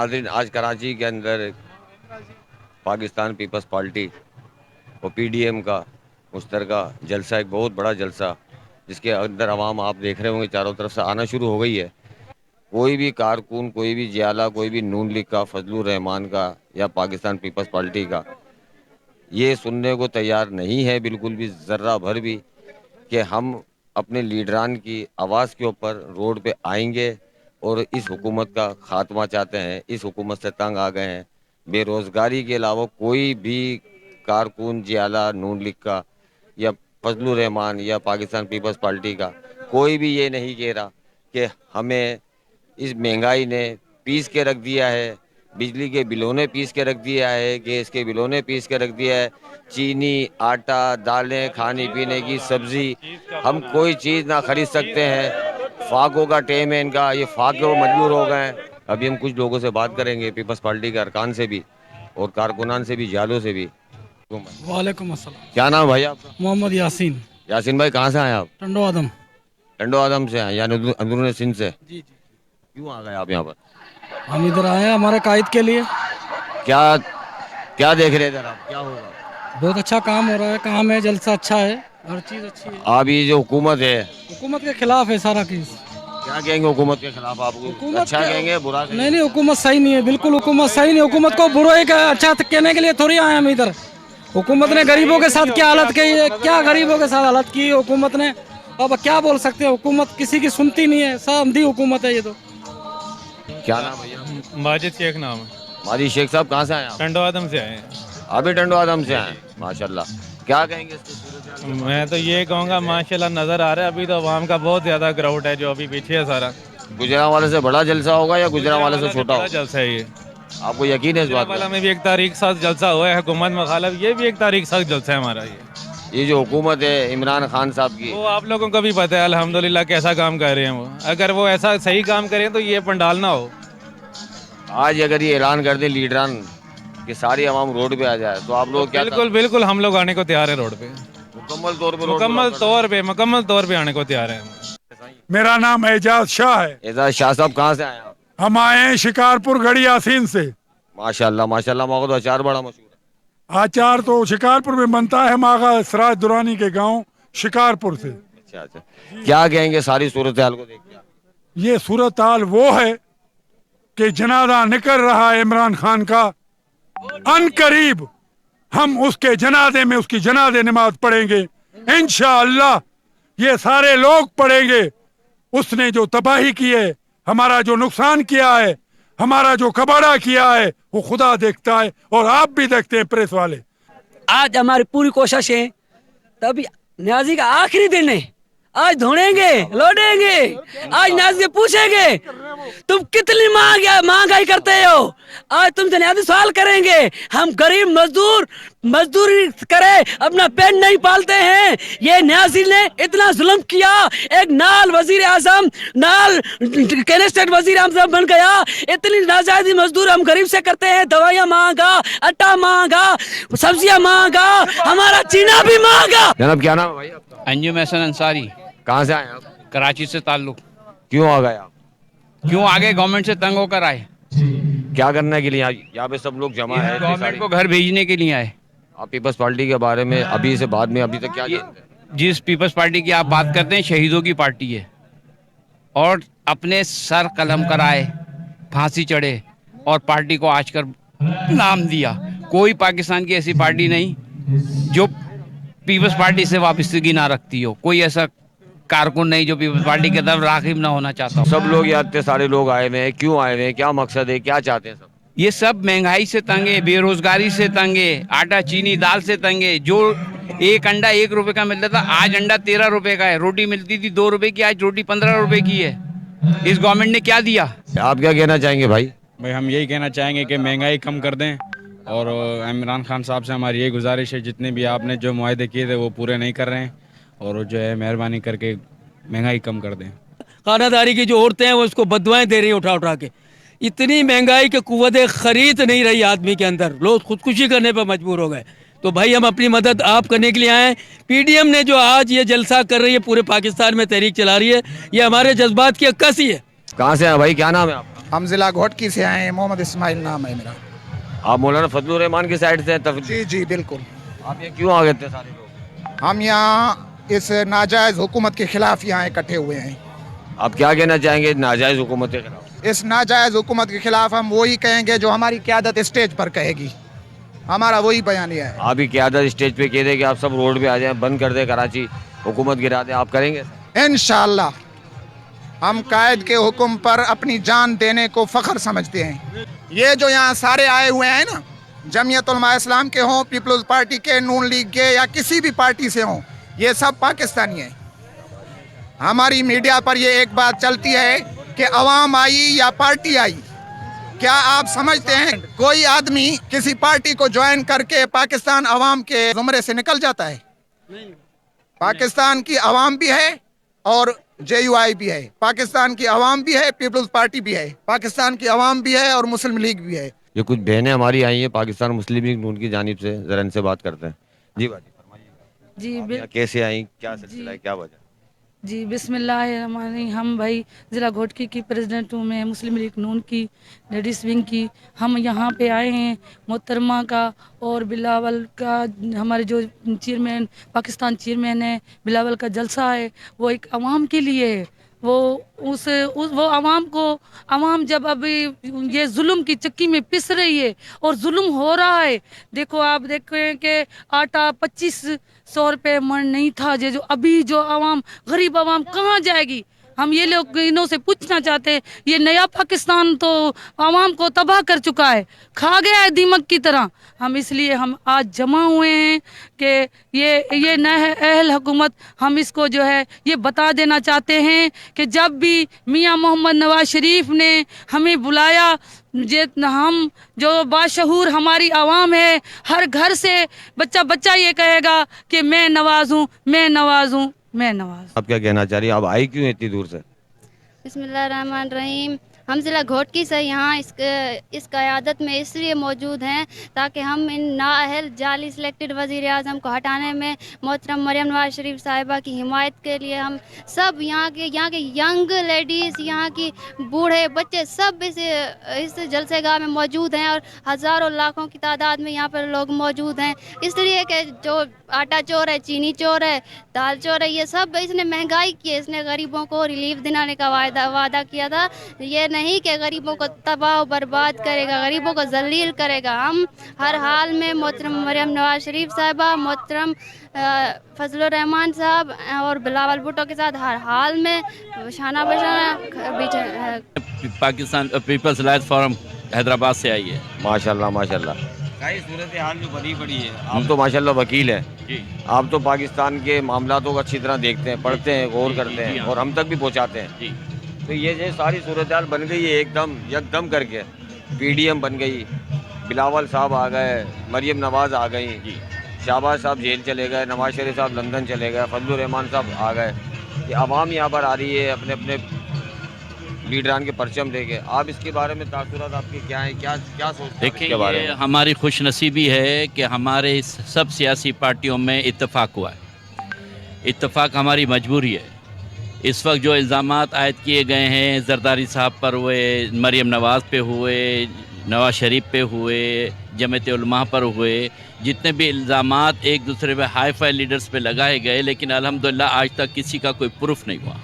नाज़रीन, आज कराची के अंदर पाकिस्तान पीपल्स पार्टी और पीडीएम का मुश्तरका जलसा, एक बहुत बड़ा जलसा, जिसके अंदर आवाम आप देख रहे होंगे चारों तरफ से आना शुरू हो गई है। कोई भी कारकुन, कोई भी जियाला, कोई भी नून लीग का, फजलुर रहमान का या पाकिस्तान पीपल्स पार्टी का ये सुनने को तैयार नहीं है बिल्कुल भी, ज़र्रा भर भी, कि हम अपने लीडरान की आवाज़ के ऊपर रोड पे आएंगे और इस हुकूमत का खात्मा चाहते हैं। इस हुकूमत से तंग आ गए हैं। बेरोज़गारी के अलावा कोई भी कारकुन, जियाला, नून लीग का या फजलुर रहमान या पाकिस्तान पीपल्स पार्टी का कोई भी ये नहीं कह रहा कि हमें इस महंगाई ने पीस के रख दिया है, बिजली के बिलों ने पीस के रख दिया है, गैस के बिलों ने पीस के रख दिया है, चीनी, आटा, दालें, खाने पीने की सब्जी, हम कोई चीज़ ना खरीद सकते हैं। फाकों का टेम है इनका, ये फाके मजबूर हो गए हैं। अभी हम कुछ लोगों से बात करेंगे, पीपल्स पार्टी के अरकान से भी और कारकुनान से भी, जालों से भी। वालेकुम अस्सलाम। क्या नाम है भाई आपका? मोहम्मद यासीन। यासीन भाई, कहाँ से आए आप? टंडो आदम। टंडो आदम से आए, यानी अंदरून सिंध से। जी जी। क्यों आ गए आप यहाँ पर? हम इधर आए हैं हमारे कायद के लिए। क्या क्या देख रहे हैं इधर आप? क्या होगा? बहुत अच्छा काम हो रहा है, काम है, जलसा अच्छा है, हर चीज़ अच्छी है। आप ये जो हुकूमत है, हुकूमत के खिलाफ है सारा केस। क्या कहेंगे हुकूमत के खिलाफ? आप हुकूमत अच्छा कहेंगे, बुरा नहीं कहेंगे? नहीं, हुकूमत सही नहीं है, बिल्कुल हुकूमत सही नहीं। हुकूमत को बुराई का अच्छा कहने के लिए थोड़ी आए हम इधर। हुकूमत ने गरीबों के साथ क्या हालत की है, क्या गरीबों के साथ हालत की है हुकूमत ने। अब क्या बोल सकते हैं, हुकूमत किसी की सुनती नहीं है, सब अंधी हुकूमत है ये तो। क्या नाम भैया? माजिद शेख नाम है। माजी शेख साहब, कहाँ से आए आप? टंडो आदम से आए हैं। अभी टंडो आदम से आए, माशाल्लाह। क्या कहेंगे इसकी सूरत हाल? मैं तो ये कहूँगा माशाल्लाह नज़र आ रहा है अभी तो आवाम का बहुत ज़्यादा क्राउड है जो अभी पीछे है सारा। गुजरांवाले से बड़ा जलसा होगा या गुजरांवाले से छोटा बड़ा होगा? जलसा है ये। आपको यकीन है इस बात वाला पर? में भी एक तारीख साथ जलसा हुआ है, हुकूमत मुखालिफ ये भी एक तारीख साथ जलसा है हमारा ये जो हुकूमत है इमरान खान साहब की, वो आप लोगों को भी पता है अल्हम्दुलिल्लाह कैसा काम कर रहे हैं वो। अगर वो ऐसा सही काम करें तो ये पंडाल ना हो। आज अगर ये ऐलान कर दे लीडरान कि सारी आवाम रोड पे आ जाए, तो आप लोग क्या बिल्कुल बिल्कुल हम लोग आने को तैयार है रोड पे, मुकम्मल तौर पर? मुकम्मल तौर पे आने को तैयार है। मेरा नाम एजाज शाह है। एजाज शाह साहब, कहाँ से आए आप? हम आए हैं शिकारपुर गढ़ी यासीन से। माशाल्लाह माशाल्लाह, मौका तो अचार बड़ा मशहूर है। आचार तो शिकारपुर में बनता है, हम आगा सराज दुरानी के गांव शिकारपुर से। अच्छा अच्छा, क्या कहेंगे सारी सूरत हाल को देख के? ये सूरत हाल वो है कि जनाजा निकल रहा है इमरान खान का, अनकरीब हम उसके जनाजे में उसकी जनाजे नमाज पढ़ेंगे इंशाअल्लाह। ये सारे लोग पढ़ेंगे। उसने जो तबाही की है, हमारा जो नुकसान किया है, हमारा जो कबाड़ा किया है, वो खुदा देखता है और आप भी देखते हैं प्रेस वाले। आज हमारी पूरी कोशिश है, तभी न्याजी का आखिरी दिन है, आज ढूंढेंगे, लौटेंगे। आज न्याजी से पूछेंगे तुम कितनी महंगाई करते हो। आज तुमसे न्याजी सवाल करेंगे। हम गरीब मजदूर मजदूरी करे, अपना पेट नहीं पालते हैं। ये न्याजी ने इतना जुल्म किया। एक नाल वजीर आजम, नाल कैनेस्टेट वजीर आजम बन गया। इतनी नाजायजी मजदूर हम गरीब से करते हैं। दवाइयाँ महंगा, आटा महंगा, सब्जियाँ महंगा, हमारा चीना भी महंगा। जनाब, क्या नाम है भाई आपका? अंजुम हसन अंसारी, कहाँ से आए आप? कराची से ताल्लुक। क्यों आ गए आप? क्यों आगे गवर्नमेंट से तंग होकर आए? क्या करने के लिए यहाँ पे सब लोग जमा है? गवर्नमेंट को घर भेजने के लिए आए। आप पीपल्स पार्टी के बारे में अभी से बाद में अभी तक क्या जानते हैं? जिस पीपल्स पार्टी की आप बात करते हैं शहीदों की पार्टी है, और अपने सर कलम कराए, फांसी चढ़े और पार्टी को आज कर नाम दिया। कोई पाकिस्तान की ऐसी पार्टी नहीं जो पीपल्स पार्टी से वापसी ना रखती हो। कोई ऐसा कारकुन नहीं जो पीपल्स पार्टी के तरफ राग़िब ना होना चाहता हो। सब लोग यहाँ इतने सारे लोग आए हुए हैं, क्यों आए हुए हैं? क्या मकसद है? क्या चाहते हैं सब? ये सब महंगाई से तंग है, बेरोजगारी से तंग है, आटा चीनी दाल से तंग है। जो एक अंडा 1 रुपए का मिलता था, आज अंडा 13 रुपए का है। रोटी मिलती थी 2 रुपए की, आज रोटी 15 रुपए की है। इस गवर्नमेंट ने क्या दिया? आप क्या कहना चाहेंगे भाई? भाई हम यही कहना चाहेंगे कि महंगाई कम कर दें, और इमरान खान साहब से हमारी यही गुजारिश है, जितने भी आपने जो मुआहदे किए थे वो पूरे नहीं कर रहे हैं, और जो है मेहरबानी करके महंगाई कम कर दें। खानादारी की जो औरतें हैं वो उसको बदवाएं दे रही हैं उठा उठा के। इतनी महंगाई के कुव्वत खरीद नहीं रही आदमी के अंदर, लोग खुदकुशी करने पर मजबूर हो गए। तो भाई हम अपनी मदद आप करने के लिए आए हैं। पीडीएम ने जो आज ये जलसा कर रही है, पूरे पाकिस्तान में तहरीक चला रही है, ये हमारे जज्बात की अक्कासी है। कहाँ से है भाई? क्या नाम है आपका? हम ज़िला घोटकी से आए हैं, मोहम्मद इस्माइल नाम है मेरा। आप मौलाना फजलुर रहमान की साइड से हैं जी जी बिल्कुल। आप ये क्यों आ गए थे सारे लोग? हम यहाँ इस नाजायज़ हुकूमत के खिलाफ यहाँ इकट्ठे हुए हैं। आप क्या कहना चाहेंगे नाजायज हुकूमत के खिलाफ? इस नाजायज़ हुकूमत के खिलाफ हम वही कहेंगे जो हमारी क़यादत स्टेज पर कहेगी। हमारा वही बयानिया है। आप ही क़यादत स्टेज पे कह दे कि आप सब रोड पे आ जाएं, बंद कर दे कराची, हुकूमत गिरा दे, आप करेंगे? इंशाअल्लाह हम कायद के हुक्म पर अपनी जान देने को फ़ख्र समझते हैं। ये जो यहाँ सारे आए हुए हैं ना, जमीयत उलमा इस्लाम के हों, पीपल्स पार्टी के, नून लीग के या किसी भी पार्टी से हों, ये सब पाकिस्तानी हैं। हमारी मीडिया पर ये एक बात चलती है कि अवाम आई या पार्टी आई। क्या आप समझते हैं कोई आदमी किसी पार्टी को ज्वाइन करके पाकिस्तान अवाम के ज़ुमरे से निकल जाता है? पाकिस्तान की अवाम भी है और JUI भी है, पाकिस्तान की अवाम भी है, पीपल्स पार्टी भी है, पाकिस्तान की अवाम भी है और मुस्लिम लीग भी है। ये कुछ बहनें हमारी आई हैं पाकिस्तान मुस्लिम लीग नून की जानिब से, जरा इनसे बात करते हैं। जी बाजी फरमाइए, जी आप यहाँ कैसे आई, क्या सिलसिला है, क्या वजह? जी बिस्मिल्लाहिर्रहमानिर्रहीम। हम भाई ज़िला घोटकी की प्रेसिडेंट हूँ मैं, मुस्लिम लीग नून की लेडीज़ विंग की। हम यहाँ पे आए हैं मोहतरमा का और बिलावल का, हमारे जो चेयरमैन पाकिस्तान चेयरमैन है, बिलावल का जलसा है, वो एक अवाम के लिए है। वो वो अवाम को, अवाम जब अभी ये जुल्म की चक्की में पिस रही है और जुल्म हो रहा है। देखो आप देखें कि आटा 2500 रुपये मन नहीं था, ये जो अभी जो अवाम, गरीब अवाम कहाँ जाएगी? हम ये लोग इन्हों से पूछना चाहते हैं, ये नया पाकिस्तान तो आवाम को तबाह कर चुका है, खा गया है दीमक की तरह। हम इसलिए हम आज जमा हुए हैं कि ये नया अहल हुकूमत, हम इसको जो है ये बता देना चाहते हैं कि जब भी मियाँ मोहम्मद नवाज शरीफ ने हमें बुलाया, हम जो बाशहूर हमारी आवाम है, हर घर से बच्चा बच्चा ये कहेगा कि मैं नवाज हूँ, मैं नवाज हूँ, मैं नवाज। आप क्या कहना चाह रही हैं? आप आई क्यों इतनी दूर से? बिस्मिल्लाहिर्रहमानिर्रहीम। हम ज़िला घोटकी से यहाँ इस क़यादत में इसलिए मौजूद हैं ताकि हम इन नाअहल जाली सिलेक्टेड वज़ीर आज़म को हटाने में मोहतरम मरियम नवाज शरीफ साहिबा की हिमायत के लिए हम सब यहाँ के यंग लेडीज़, यहाँ की बूढ़े बच्चे सब इस जलसेगाह में मौजूद हैं और हज़ारों लाखों की तादाद में यहाँ पर लोग मौजूद हैं। इसलिए कि जो आटा चोर है, चीनी चोर है, दाल चोर है, ये सब इसने महंगाई की है, इसने गरीबों को रिलीफ दिलाने का वादा किया था। ये नहीं कि गरीबों को तबाह बर्बाद करेगा, गरीबों को जलील करेगा। हम हर हाल में मोहतरम मरियम नवाज शरीफ साहिबा, मोहतरम फजलुर रहमान साहब और बिलावल भुट्टो के साथ हर हाल में शाना बशाना Pakistan People's Alliance Forum Hyderabad से आई है। माशाल्लाह माशाल्लाह। सूरत हाल जो बनी पड़ी है, आप तो माशाल्लाह वकील हैं, आप तो पाकिस्तान के मामलातों को अच्छी तरह देखते हैं, पढ़ते हैं, गौर करते हैं और हम तक भी पहुंचाते हैं। तो ये सारी सूरत हाल बन गई है एकदम यकदम करके। PDM बन गई, बिलावल साहब आ गए, मरियम नवाज आ गई, शाहबाज साहब जेल चले गए, नवाज शरीफ साहब लंदन चले गए, फजलुर रहमान साहब आ गए। ये आवाम यहाँ पर आ रही है अपने अपने लीडरान के परचम देके। आप इसके बारे में तासुरात आपके क्या हैं, क्या क्या सोचते हैं इसके बारे में? हमारी खुशनसीबी है कि हमारे सब सियासी पार्टियों में इत्तेफाक हुआ है। इत्तेफाक हमारी मजबूरी है। इस वक्त जो इल्ज़ामात आयद किए गए हैं, जरदारी साहब पर हुए, मरियम नवाज़ पे हुए, नवाज शरीफ पे हुए, जमात उलमा पर हुए, जितने भी इल्ज़ामात एक दूसरे पे हाई फाई लीडर्स पे लगाए गए, लेकिन अल्हम्दुलिल्लाह आज तक किसी का कोई प्रूफ नहीं हुआ।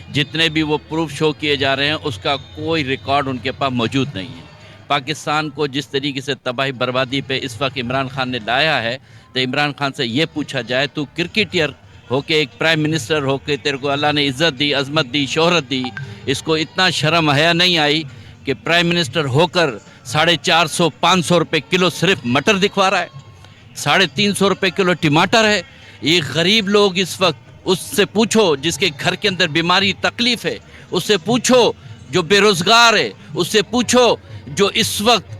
जितने भी वो प्रूफ शो किए जा रहे हैं उसका कोई रिकॉर्ड उनके पास मौजूद नहीं है। पाकिस्तान को जिस तरीके से तबाही बर्बादी पे इस वक्त इमरान खान ने लाया है, तो इमरान खान से ये पूछा जाए, तू क्रिकेटर होके, एक प्राइम मिनिस्टर होके, तेरे को अल्लाह ने इज़्ज़त दी, अज़मत दी, शोहरत दी, इसको इतना शर्म हया नहीं आई कि प्राइम मिनिस्टर होकर 450-500 रुपये किलो सिर्फ मटर दिखवा रहा है, 350 रुपये किलो टमाटर है। ये गरीब लोग इस वक्त, उससे पूछो जिसके घर के अंदर बीमारी तकलीफ है, उससे पूछो जो बेरोज़गार है, उससे पूछो जो इस वक्त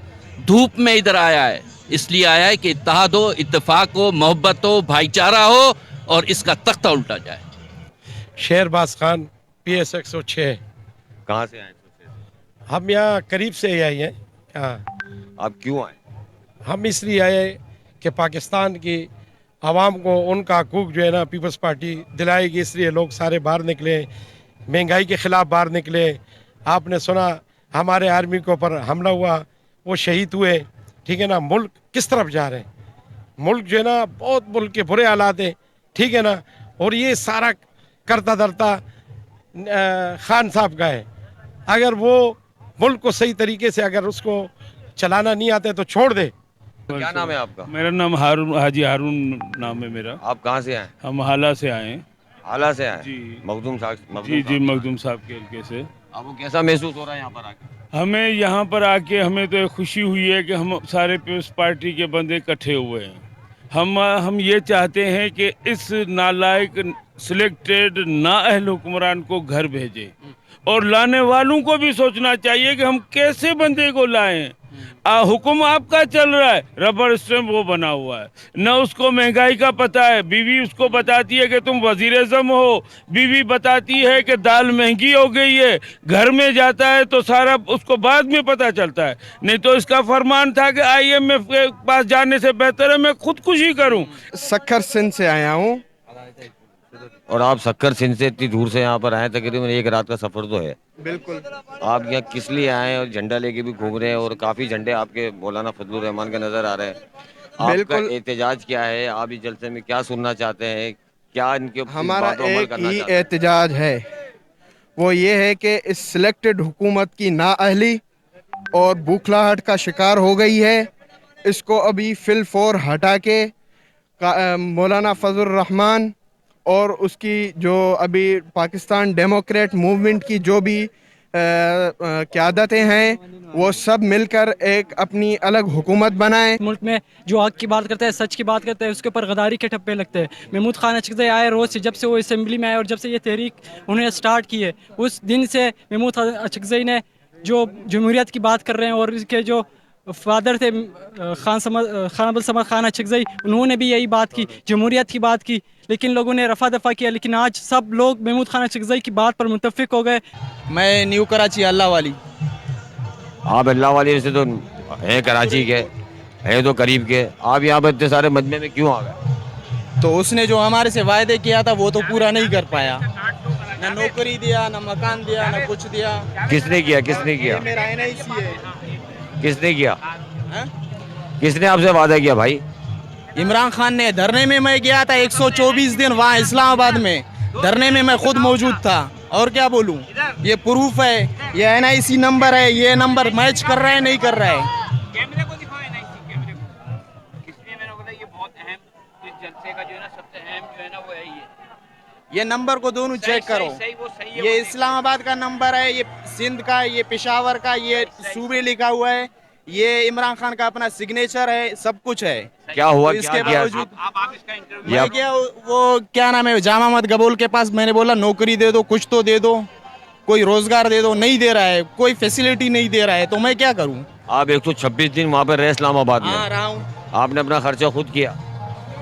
धूप में इधर आया है, इसलिए आया है कि इत्तेहाद हो, इत्तेफाक हो, मोहब्बत हो, भाईचारा हो और इसका तख्ता उल्टा जाए। शेरबाज खान PS 106। कहाँ से आए? हम यहाँ करीब से ही आए हैं। हाँ। आप क्यों आए? हम इसलिए आए कि पाकिस्तान की आवाम को उनका हकूक़ जो है ना पीपल्स पार्टी दिलाएगी, इसलिए लोग सारे बाहर निकले, महंगाई के ख़िलाफ़ बाहर निकले। आपने सुना हमारे आर्मी के ऊपर हमला हुआ, वो शहीद हुए, ठीक है ना। मुल्क किस तरफ जा रहे हैं, मुल्क जो है ना बहुत मुल्क के बुरे हालात हैं, ठीक है ना। और ये सारा करता धरता खान साहब का है। अगर वो मुल्क को सही तरीके से अगर उसको चलाना नहीं आता है तो छोड़ दे। क्या नाम है आपका? मेरा नाम हाजी हारून नाम है मेरा। आप कहाँ से आए? हम हाला से आए हैं। हाला से आए? जी। मखदूम साहब? जी मखदूम साहब के हल्के से। आपको कैसा महसूस हो रहा है यहाँ पर आके? हमें यहाँ पर आके हमें तो खुशी हुई है कि हम सारे पीपल्स पार्टी के बंदे इकट्ठे हुए हैं। हम ये चाहते हैं कि इस नालायक सिलेक्टेड नाअहल हुक्मरान को घर भेजें, और लाने वालों को भी सोचना चाहिए कि हम कैसे बंदे को लाएं। हुक्म आपका चल रहा है, रबर स्टैम्प वो बना हुआ है, न उसको महंगाई का पता है। बीवी उसको बताती है कि तुम वजीर-ए-आज़म हो, बीवी बताती है कि दाल महंगी हो गई है, घर में जाता है तो सारा उसको बाद में पता चलता है। नहीं तो इसका फरमान था कि IMF के पास जाने से बेहतर है मैं खुदकुशी करूं। सक्खर सिंध से आया हूँ। और आप सक्कर सिंध से इतनी दूर से यहाँ पर आए, तकरीबन एक रात का सफर तो है। बिल्कुल। आप यहाँ किस लिए आए हैं? और झंडा लेके भी घूम रहे हैं, और काफी झंडे आपके मौलाना फजलुर रहमान के नजर आ रहे हैं। आपका बिल्कुल। एहतजाज क्या है? आप इस जलसे में क्या सुनना चाहते हैं? क्या इनके हमारा बातों अमल एक करना ही चाहते हैं? एहतजाज है, वो ये है कि इस सिलेक्टेड हुकूमत की नाअहली और बौखलाहट का शिकार हो गई है। इसको अभी फिल फोर हटा के मौलाना फजलुर रहमान और उसकी जो अभी पाकिस्तान डेमोक्रेट मूवमेंट की जो भी क़यादतें हैं, वो सब मिलकर एक अपनी अलग हुकूमत बनाएं। मुल्क में जो हक की बात करता है, सच की बात करता है, उसके ऊपर गद्दारी के ठप्पे लगते हैं। महमूद खान अचकज़ई आए रोज़ से, जब से वो असेंबली में आए और जब से ये तहरीक उन्होंने स्टार्ट की है, उस दिन से महमूद अचकज़ई ने जो जमहूरियत की बात कर रहे हैं, और इसके जो फादर थे खान अब्दुल समद खान अचकज़ई, उन्होंने भी यही बात की, जमहूरियत की बात की, लेकिन लोगों ने रफा दफा किया। लेकिन आज सब लोग महमूद खान अचकज़ई की बात पर मुतफिक हो गए। मैं न्यू कराची अल्लाह वाली। आप अल्लाह वाले से तो हैं कराची के, हैं तो करीब के, आप यहाँ पर इतने सारे मजमे में क्यों आ गए? तो उसने जो हमारे से वायदे किया था वो तो पूरा नहीं कर पाया, ना नौकरी दिया, ना मकान दिया, ना कुछ दिया। किसने किया? किसने किया? मेरा NIC है। किसने किया? हाँ? किसने आपसे वादा किया भाई? इमरान खान ने। धरने में मैं गया था 124 दिन वहाँ इस्लामाबाद में, धरने में मैं खुद मौजूद था। और क्या बोलूँ, ये प्रूफ है, ये NIC नंबर है, ये नंबर मैच कर रहा है नहीं कर रहा है। कैमरे को दिखाओ NIC कैमरे को। इसलिए मैंने बोला ये बहुत अहम, इस जलसे का जो है ना सबसे अहम जो है ना वो है ये नंबर को दोनों चेक करो। सही है। ये इस्लामाबाद का नंबर है, ये सिंध का, ये पेशावर का, ये सूबे लिखा हुआ है, ये इमरान खान का अपना सिग्नेचर है, सब कुछ है। क्या हुआ? तो इसके क्या किया? बावजूद आप इसका इंटरव्यू मैं क्या, वो क्या नाम है, जामा मत गबोल के पास मैंने बोला नौकरी दे दो, कुछ तो दे दो, कोई रोजगार दे दो, नहीं दे रहा है, कोई फैसिलिटी नहीं दे रहा है, तो मैं क्या करूं? आप 126 दिन वहाँ पर रहे इस्लामाबाद में? हाँ रहा हूँ। आपने अपना खर्चा खुद किया?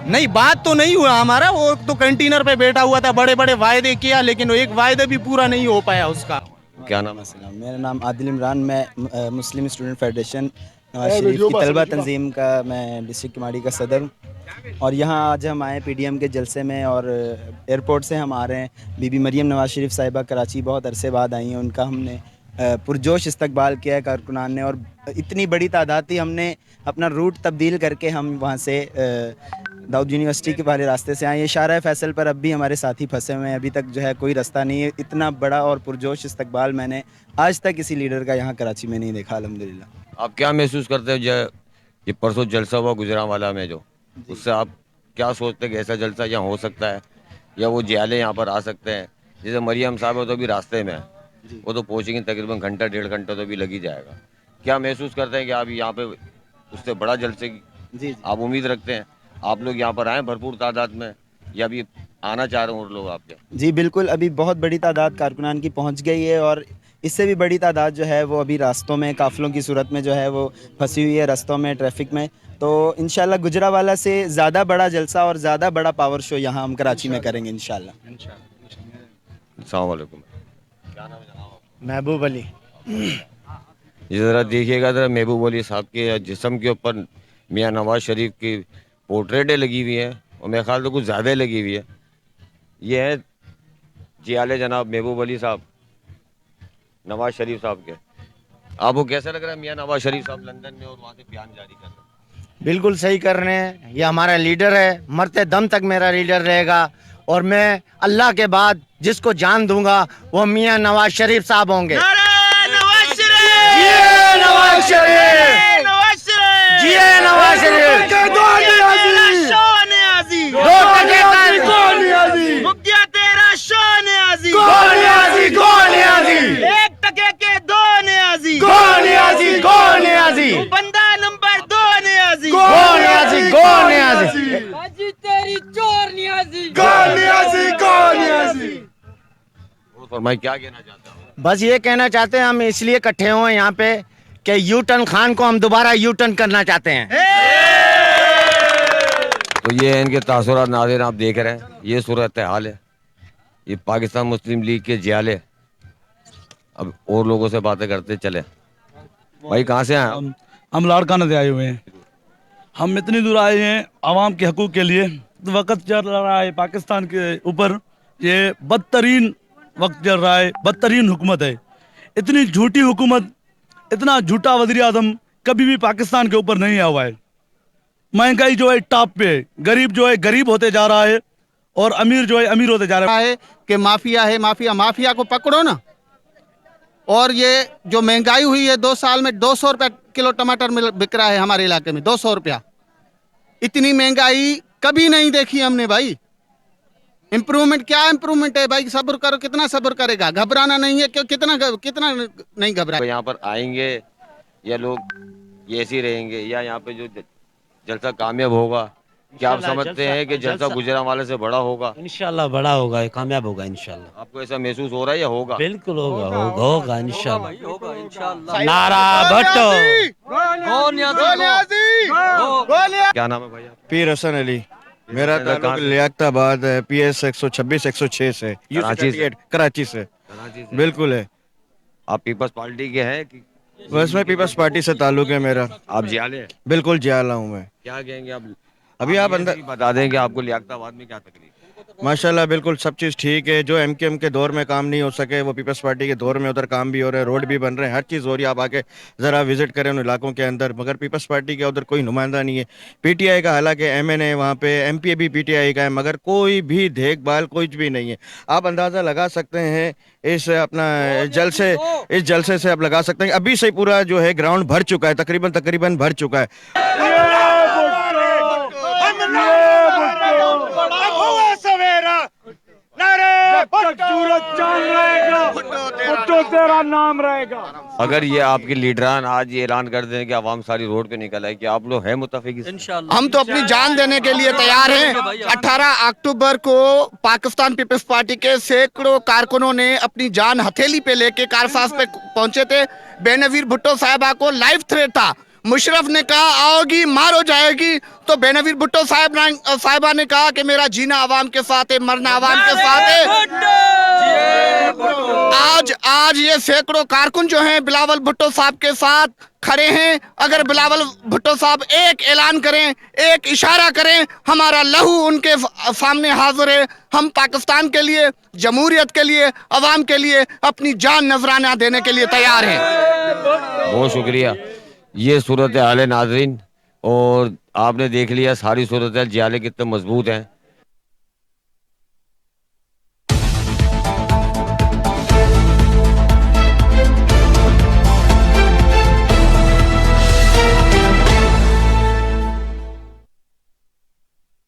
नहीं, बात तो नहीं हुआ हमारा, वो तो कंटेनर पे बैठा हुआ था, बड़े बड़े वायदे किया, लेकिन वो एक वायदा भी पूरा नहीं हो पाया उसका। क्या नाम है? मेरा नाम आदिल इमरान, मैं मुस्लिम स्टूडेंट फेडरेशन नवाज शरीफ की तलबा तंजीम का मैं डिस्ट्रिक्ट किमाड़ी का सदर हूँ। और यहाँ आज हम आए PDM के जलसे में, और एयरपोर्ट से हम आ रहे हैं। बीबी मरियम नवाज शरीफ साहिबा कराची बहुत अरसे बाद आई हैं, उनका हमने पुरजोश इस्तकबाल किया है कारकुनान ने, और इतनी बड़ी तादाद थी, हमने अपना रूट तब्दील करके हम वहाँ से दाऊद यूनिवर्सिटी के वाले रास्ते से आए। ये शारा फैसल पर अब भी हमारे साथी फंसे हुए हैं, अभी तक जो है कोई रास्ता नहीं है। इतना बड़ा और पुरजोश इस्तकबाल मैंने आज तक किसी लीडर का यहाँ कराची में नहीं देखा, अल्हम्दुलिल्लाह। आप क्या महसूस करते हो ये परसों जलसा हुआ गुजरांवाला में, जो उससे आप क्या सोचते हैं कि ऐसा जलसा यहाँ हो सकता है, या वो जियाले यहाँ पर आ सकते हैं? जैसे मरियम साहब है तो अभी रास्ते में है, वो तो पहुँचेंगे तकरीबन घंटा 1.5 घंटा तो भी लग ही जाएगा। क्या महसूस करते हैं कि आप यहाँ पे उससे बड़ा जलसे की आप उम्मीद रखते हैं? आप लोग यहाँ पर आए भरपूर तादाद में, या अभी आना चाह रहे हैं और लोग आपके? जी बिल्कुल, अभी बहुत बड़ी तादाद कारकुनान की पहुँच गई है, और इससे भी बड़ी तादाद जो है वो अभी रास्तों में काफ़िलों की सूरत में जो है वो फंसी हुई है रास्तों में, ट्रैफिक में। तो इंशाल्लाह गुजरांवाला से ज़्यादा बड़ा जलसा और ज़्यादा बड़ा पावर शो यहाँ हम कराची में करेंगे इंशाल्लाह। अस्सलाम वालेकुम। क्या नाम है जनाब? महबूब अली। ये ज़रा देखिएगा ज़रा, महबूब अली साहब के जिस्म के ऊपर मियाँ नवाज शरीफ की पोर्ट्रेटें लगी हुई हैं, और मेरे ख्याल से कुछ ज़्यादा लगी हुई है। ये है जियाले जनाब महबूब अली साहब नवाज शरीफ साहब के। आपको कैसा लग रहा है मियां नवाज शरीफ साहब लंदन में और वहाँ से बयान जारी कर रहे हैं? बिल्कुल सही कर रहे हैं। ये हमारा लीडर है, मरते दम तक मेरा लीडर रहेगा। और मैं अल्लाह के बाद जिसको जान दूंगा वो मियां नवाज शरीफ साहब होंगे। नवाज शरीफ जिए नवाज शरीफ, नवाज शरीफ जिए नवाज शरीफ। मुफ्तिया तेरा शो न्याजी, एक टके के दो न्याजी, बंदा नंबर 2 न्याजी, बाजी तेरी चोर नियाजी, और फरमाइए क्या कहना चाहता हूँ? बस ये कहना चाहते हैं हम इसलिए इकट्ठे हुए हैं यहाँ पे कि यू टर्न खान को हम दोबारा यू टर्न करना चाहते हैं। तो ये है इनके तासुरात नाज़रीन, आप देख रहे हैं ये सूरत हाल है। ये पाकिस्तान मुस्लिम लीग के जियाले। अब और लोगों से बातें करते चले। भाई कहाँ से आए आप? हम लाड़काना से आए हुए हैं। हम इतनी दूर आए हैं आवाम के हकूक़ के लिए। वक्त चल रहा है पाकिस्तान के ऊपर, ये बदतरीन वक्त चल रहा है, बदतरीन हुकूमत है। इतनी झूठी हुकूमत, इतना झूठा वज़ीर आज़म कभी भी पाकिस्तान के ऊपर नहीं आया हुआ है। महंगाई जो है टॉप पे, गरीब जो है गरीब होते जा रहा है और अमीर जो है अमीर होते जा रहा है। कि माफिया है, माफिया को पकड़ो ना। और ये जो महंगाई हुई है 2 साल में 200 रुपया किलो टमाटर बिक रहा है हमारे इलाके में, 200 रुपया। इतनी महंगाई कभी नहीं देखी हमने भाई। इम्प्रूवमेंट क्या इम्प्रूवमेंट है भाई? सब्र करो, कितना सब्र करेगा? घबराना नहीं है, क्यों? कितना नहीं घबरा। यहाँ पर आएंगे या लोग ये ऐसे ही रहेंगे, या यहाँ पे जो जलसा कामयाब होगा? क्या आप समझते हैं कि जलसा गुजरांवाले से बड़ा होगा? इंशाल्लाह बड़ा होगा, कामयाब होगा इंशाल्लाह। आपको ऐसा महसूस हो रहा है या होगा? बिल्कुल होगा इंशाल्लाह। नारा भट्टो, क्या नाम है भाई आप? पीर हसन अली। मेरा ताल्लुक लियाकताबाद है, PS 126 106 से, कराची से। बिल्कुल है। आप पीपल्स पार्टी के हैं कि? बस मैं पीपल्स पार्टी से ताल्लुक है मेरा। आप जियाले हैं? बिल्कुल जियाला हूँ मैं। क्या कहेंगे आप? अभी आप अंदर बता दें कि आपको लियाकताबाद में क्या तकलीफ? माशाल्लाह बिल्कुल सब चीज़ ठीक है। जो MKM के दौर में काम नहीं हो सके वो पीपल्स पार्टी के दौर में उधर काम भी हो रहा है, रोड भी बन रहे हैं, हर चीज़ हो रही है। आप आके ज़रा विजिट करें उन इलाकों के अंदर। मगर पीपल्स पार्टी का उधर कोई नुमाइंदा नहीं है। PTI का, हालांकि MN है वहाँ पे, MP भी PTI का है, मगर कोई भी देखभाल कुछ भी नहीं है। आप अंदाज़ा लगा सकते हैं इस अपना इस जलसे से आप लगा सकते हैं अभी से पूरा जो है ग्राउंड भर चुका है, तकरीबन भर चुका है। तेरा नाम रहेगा। अगर ये आपके लीडरान आज ये ऐलान कर दें कि आवाम सारी रोड पे निकल आए, कि आप लोग हैं मुत्तफिक? हम तो अपनी जान देने के लिए तैयार हैं। 18 अक्टूबर को पाकिस्तान पीपल्स पार्टी के सैकड़ों कारकुनों ने अपनी जान हथेली पे लेके कारसाज पे पहुंचे थे। बेनजीर भुट्टो साहिबा को लाइव थ्रेट था। मुशर्रफ ने कहा आओगी मारो जाएगी, तो बेनजीर भुट्टो साहिबा ने कहा कि मेरा जीना आवाम के साथ है, मरना आवाम के साथ है। आज ये सैकड़ों कारकुन जो हैं बिलावल भुट्टो साहब के साथ खड़े हैं। अगर बिलावल भुट्टो साहब एक ऐलान करें, एक इशारा करें, हमारा लहू उनके सामने हाजिर है। हम पाकिस्तान के लिए, जमहूरियत के लिए, अवाम के लिए अपनी जान नजराना देने के लिए तैयार हैं। बहुत शुक्रिया। ये सूरत हाल है नाजरीन, और आपने देख लिया सारी सूरत हाल जियाले कितने मजबूत हैं।